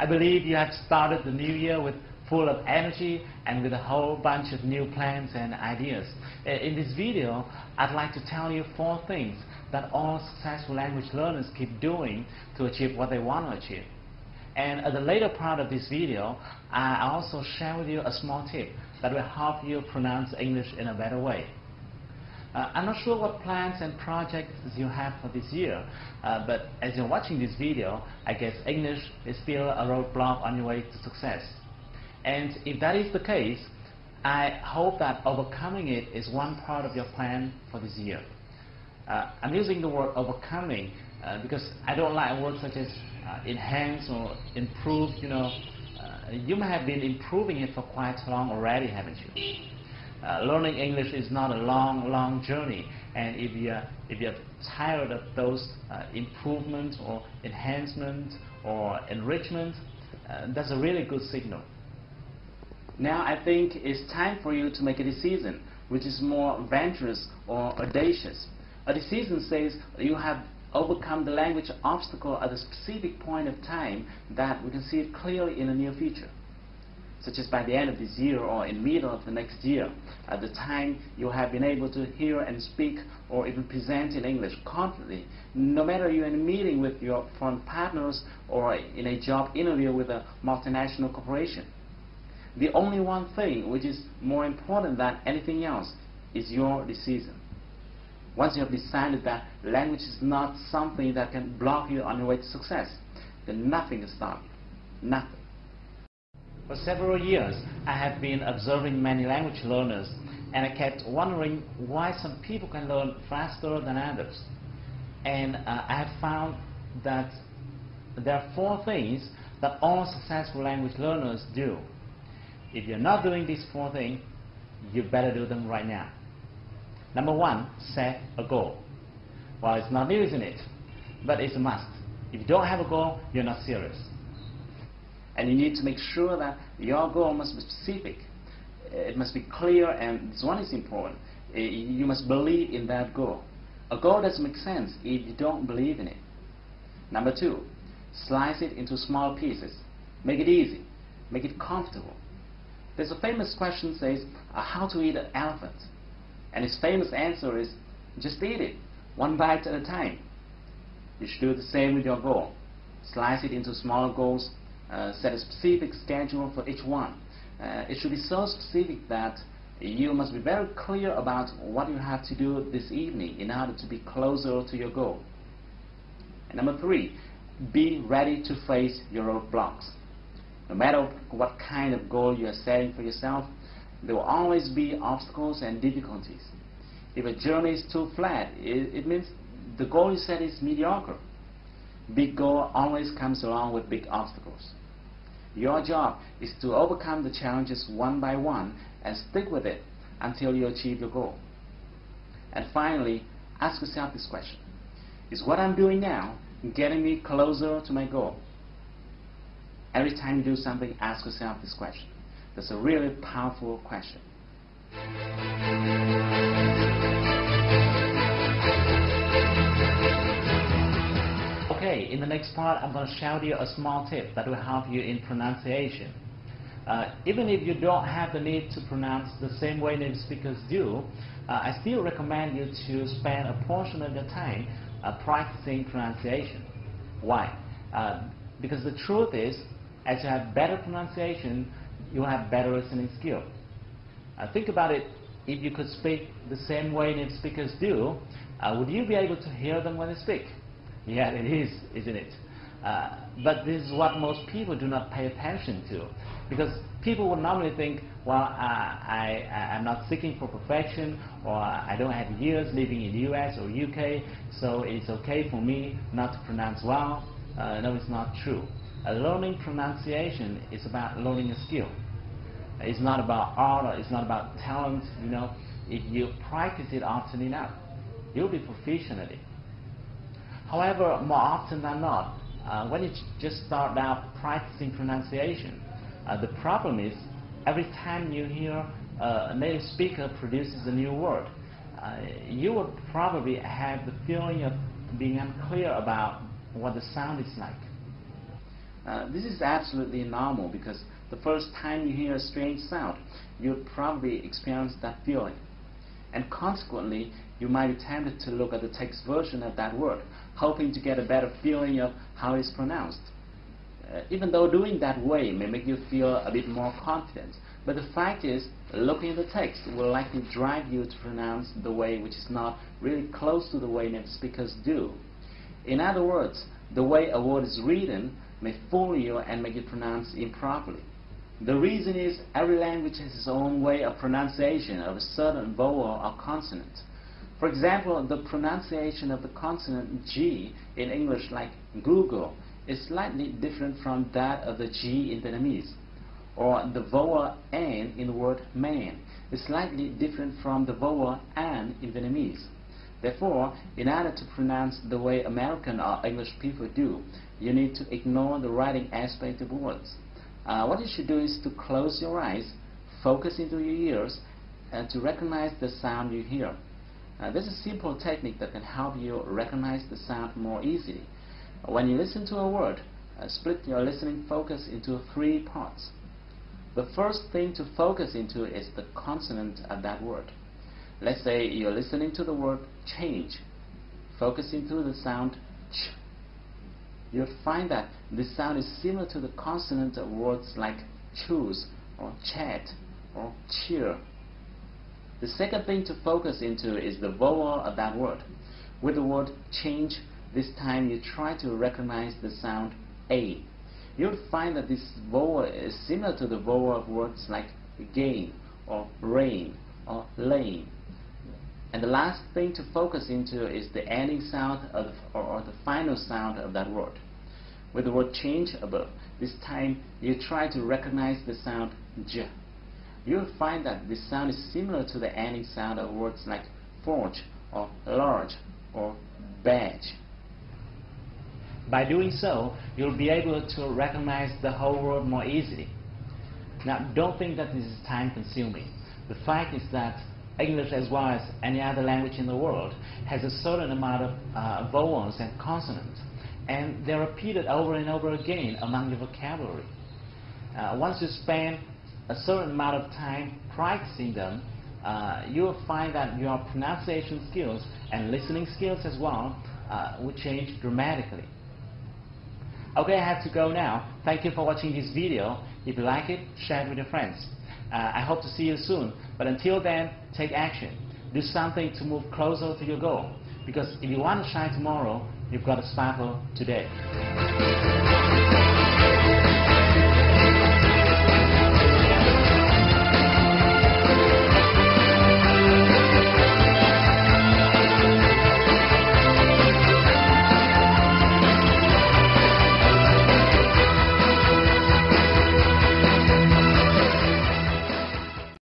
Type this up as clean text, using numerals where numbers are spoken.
I believe you have started the new year with full of energy and with a whole bunch of new plans and ideas. In this video, I'd like to tell you 4 things that all successful language learners keep doing to achieve what they want to achieve. And at the later part of this video, I also share with you a small tip that will help you pronounce English in a better way. I'm not sure what plans and projects you have for this year, but as you're watching this video, I guess English is still a roadblock on your way to success. And if that is the case, I hope that overcoming it is one part of your plan for this year. I'm using the word overcoming because I don't like words such as enhance or improve. You may have been improving it for quite long already, haven't you? Learning English is not a long journey, and if you're tired of those improvements or enhancements or enrichment, that's a really good signal. Now I think it's time for you to make a decision which is more venturous or audacious. A decision says you have overcome the language obstacle at a specific point of time that we can see it clearly in the near future, such as by the end of this year or in the middle of the next year, at the time you have been able to hear and speak or even present in English confidently, no matter you're in a meeting with your foreign partners or in a job interview with a multinational corporation. The only one thing which is more important than anything else is your decision. Once you have decided that language is not something that can block you on your way to success, then nothing can stop you. Nothing. For several years, I have been observing many language learners, and I kept wondering why some people can learn faster than others. And I have found that there are 4 things that all successful language learners do. If you're not doing these 4 things, you better do them right now. Number 1, set a goal. Well, it's not new, isn't it? But it's a must. If you don't have a goal, you're not serious. And you need to make sure that your goal must be specific. It must be clear, and this one is important. You must believe in that goal. A goal doesn't make sense if you don't believe in it. Number 2, slice it into small pieces. Make it easy. Make it comfortable. There's a famous question that says, how to eat an elephant? And his famous answer is, just eat it, one bite at a time. You should do the same with your goal. Slice it into smaller goals. Set a specific schedule for each one. It should be so specific that you must be very clear about what you have to do this evening in order to be closer to your goal. And number 3, be ready to face your roadblocks. No matter what kind of goal you are setting for yourself, there will always be obstacles and difficulties. If a journey is too flat, it means the goal you set is mediocre. Big goal always comes along with big obstacles. Your job is to overcome the challenges one by one and stick with it until you achieve your goal. And finally, ask yourself this question: is what I'm doing now getting me closer to my goal? Every time you do something, ask yourself this question. That's a really powerful question. Okay, in the next part, I'm going to share with you a small tip that will help you in pronunciation. Even if you don't have the need to pronounce the same way native speakers do, I still recommend you to spend a portion of your time practicing pronunciation. Why? Because the truth is, as you have better pronunciation, you have better listening skill. Think about it. If you could speak the same way native speakers do, would you be able to hear them when they speak? Yeah, it is, isn't it? But this is what most people do not pay attention to, because people would normally think, well, I'm not seeking for perfection, or I don't have years living in the US or UK, so it's okay for me not to pronounce well. No, it's not true. Learning pronunciation is about learning a skill. It's not about art, or it's not about talent. If you practice it often enough, you'll be proficient at it. However, more often than not, when you just start out practicing pronunciation, the problem is every time you hear a native speaker produces a new word, you would probably have the feeling of being unclear about what the sound is like. This is absolutely normal because the first time you hear a strange sound, you'll probably experience that feeling. And consequently, you might be tempted to look at the text version of that word, hoping to get a better feeling of how it's pronounced. Even though doing that way may make you feel a bit more confident, but the fact is, looking at the text will likely drive you to pronounce the way which is not really close to the way native speakers do. In other words, the way a word is written may fool you and make it pronounced improperly. The reason is every language has its own way of pronunciation of a certain vowel or consonant. For example, the pronunciation of the consonant G in English, like Google, is slightly different from that of the G in Vietnamese. Or the vowel N in the word man is slightly different from the vowel An in Vietnamese. Therefore, in order to pronounce the way American or English people do, you need to ignore the writing aspect of words. What you should do is to close your eyes, focus into your ears, and to recognize the sound you hear. There's a simple technique that can help you recognize the sound more easily. When you listen to a word, split your listening focus into 3 parts. The first thing to focus into is the consonant of that word. Let's say you're listening to the word change. Focus into the sound ch. You'll find that this sound is similar to the consonant of words like choose or chat or cheer. The second thing to focus into is the vowel of that word. With the word change, this time you try to recognize the sound A. You'll find that this vowel is similar to the vowel of words like gain or rain or lane. And the last thing to focus into is the ending sound of or the final sound of that word. With the word change above, this time you try to recognize the sound J. You'll find that this sound is similar to the ending sound of words like forge or large or badge. By doing so, you'll be able to recognize the whole word more easily. Now, don't think that this is time-consuming. The fact is that English, as well as any other language in the world, has a certain amount of vowels and consonants, and they're repeated over and over again among your vocabulary. Once you spend a certain amount of time practicing them, you will find that your pronunciation skills and listening skills as well will change dramatically. Okay, I have to go now. Thank you for watching this video. If you like it, share it with your friends. I hope to see you soon, but until then, take action. Do something to move closer to your goal, because if you want to shine tomorrow, you've got to sparkle today.